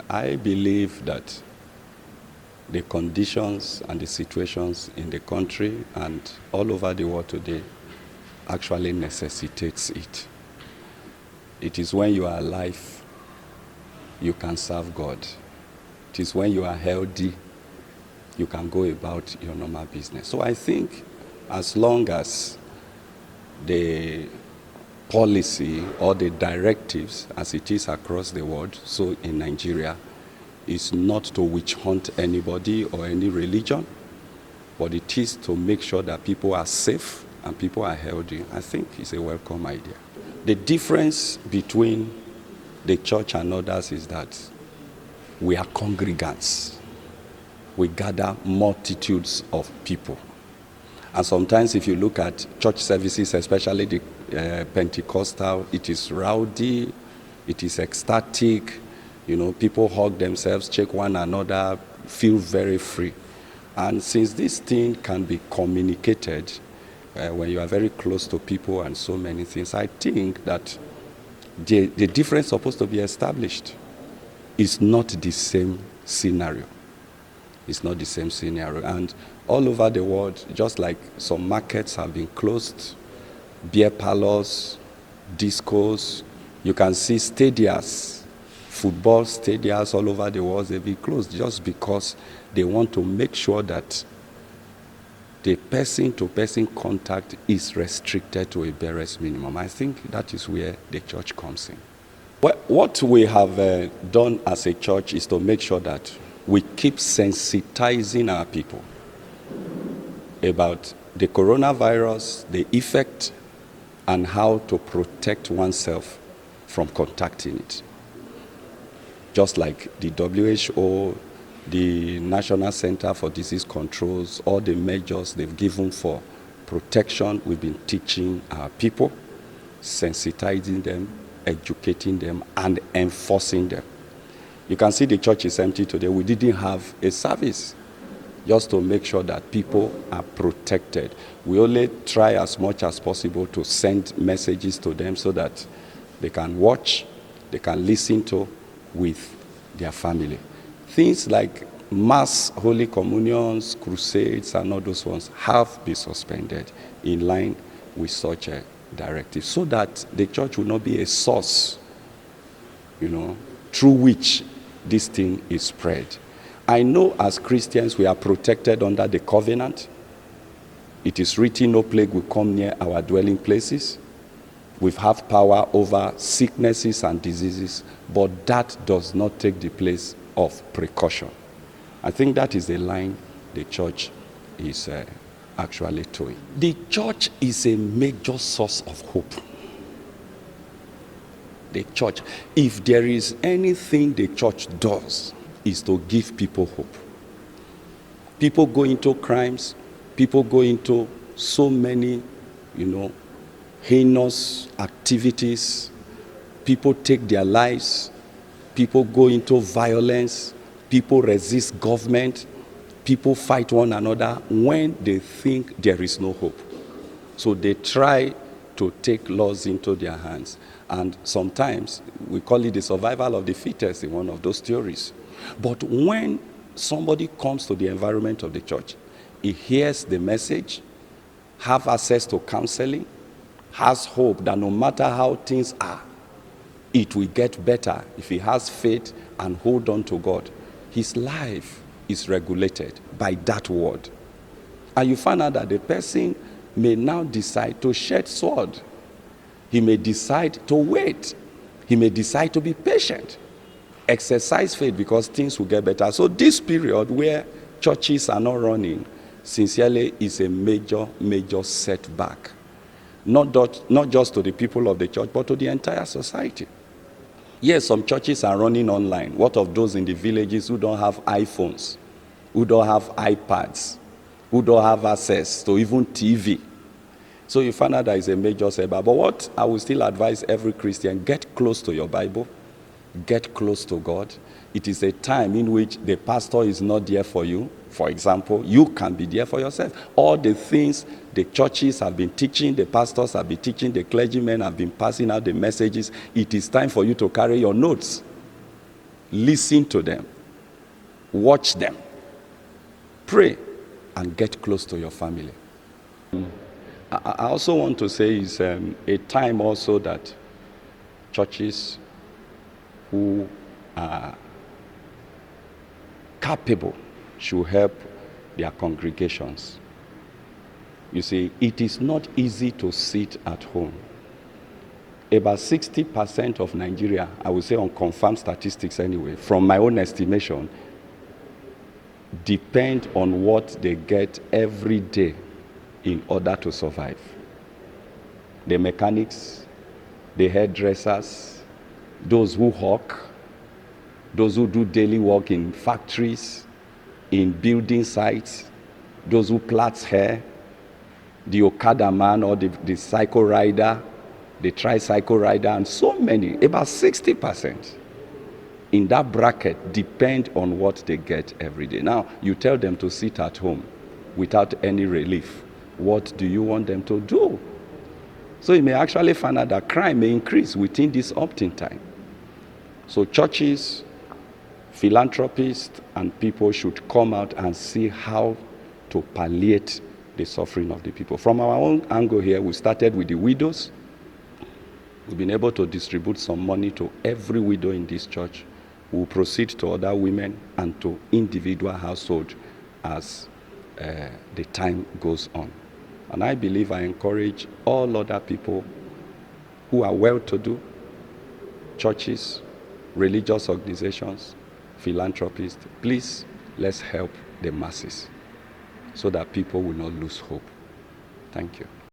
I believe that the conditions and the situations in the country and all over the world today actually necessitates it. It is when you are alive, you can serve God. It is when you are healthy, you can go about your normal business. So I think as long as the policy or the directives as it is across the world, so in Nigeria, is not to witch hunt anybody or any religion, but it is to make sure that people are safe and people are healthy. I think it's a welcome idea. The difference between the church and others is that we are congregants. We gather multitudes of people. And sometimes if you look at church services, especially the Pentecostal, it is rowdy, it is ecstatic, people hug themselves, check one another, feel very free. And since this thing can be communicated when you are very close to people and so many things, I think that the difference supposed to be established. It's not the same scenario. It's not the same scenario. And all over the world, just like some markets have been closed, beer parlors, discos, you can see stadiums, football stadiums all over the world, they've been closed just because they want to make sure that the person-to-person contact is restricted to a barest minimum. I think that is where the church comes in. What we have done as a church is to make sure that we keep sensitizing our people about the coronavirus, the effect, and how to protect oneself from contacting it. Just like the WHO, the National Center for Disease Controls, all the measures they've given for protection, we've been teaching our people, sensitizing them, educating them, and enforcing them. You can see the church is empty today. We didn't have a service just to make sure that people are protected. We only try as much as possible to send messages to them so that they can watch, they can listen to with their family. Things like mass holy communions, crusades, and all those ones have been suspended in line with such a directive so that the church will not be a source, through which this thing is spread. I know as Christians we are protected under the covenant. It is written, no plague will come near our dwelling places. We have power over sicknesses and diseases, but that does not take the place of precaution. I think that is the line the church is actually towing. The church is a major source of hope. The church, if there is anything the church does, is to give people hope. People go into crimes, people go into so many, heinous activities, people take their lives, people go into violence, people resist government, people fight one another when they think there is no hope. So they try to take laws into their hands. And sometimes we call it the survival of the fittest in one of those theories. But when somebody comes to the environment of the church, he hears the message, have access to counseling, has hope that no matter how things are, it will get better if he has faith and hold on to God. His life is regulated by that word. And you find out that the person may now decide to shed sword. He may decide to wait. He may decide to be patient. Exercise faith because things will get better. So this period where churches are not running, sincerely, is a major, major setback. Not just to the people of the church, but to the entire society. Yes, some churches are running online. What of those in the villages who don't have iPhones, who don't have iPads, who don't have access to even TV? So you find out that is a major setback. But what I will still advise every Christian, get close to your Bible, get close to God. It is a time in which the pastor is not there for you. For example, you can be there for yourself. All the things the churches have been teaching, the pastors have been teaching, the clergymen have been passing out the messages. It is time for you to carry your notes. listen to them, watch them, pray, and get close to your family. I also want to say it's a time also that churches who are capable should help their congregations. You see, it is not easy to sit at home. About 60% of Nigeria, I would say on confirmed statistics anyway, from my own estimation, depend on what they get every day in order to survive. The mechanics, the hairdressers, those who hawk, those who do daily work in factories, in building sites, those who plait hair, the Okada man or the cycle rider, the tricycle rider, and so many, about 60% in that bracket depend on what they get every day. Now, you tell them to sit at home without any relief. What do you want them to do? So you may actually find out that crime may increase within this opt-in time. So churches, philanthropists, and people should come out and see how to palliate the suffering of the people. From our own angle here, we started with the widows. We've been able to distribute some money to every widow in this church. We'll proceed to other women and to individual households as the time goes on. And I believe I encourage all other people who are well-to-do, churches, religious organizations, philanthropists, please, let's help the masses so that people will not lose hope. Thank you.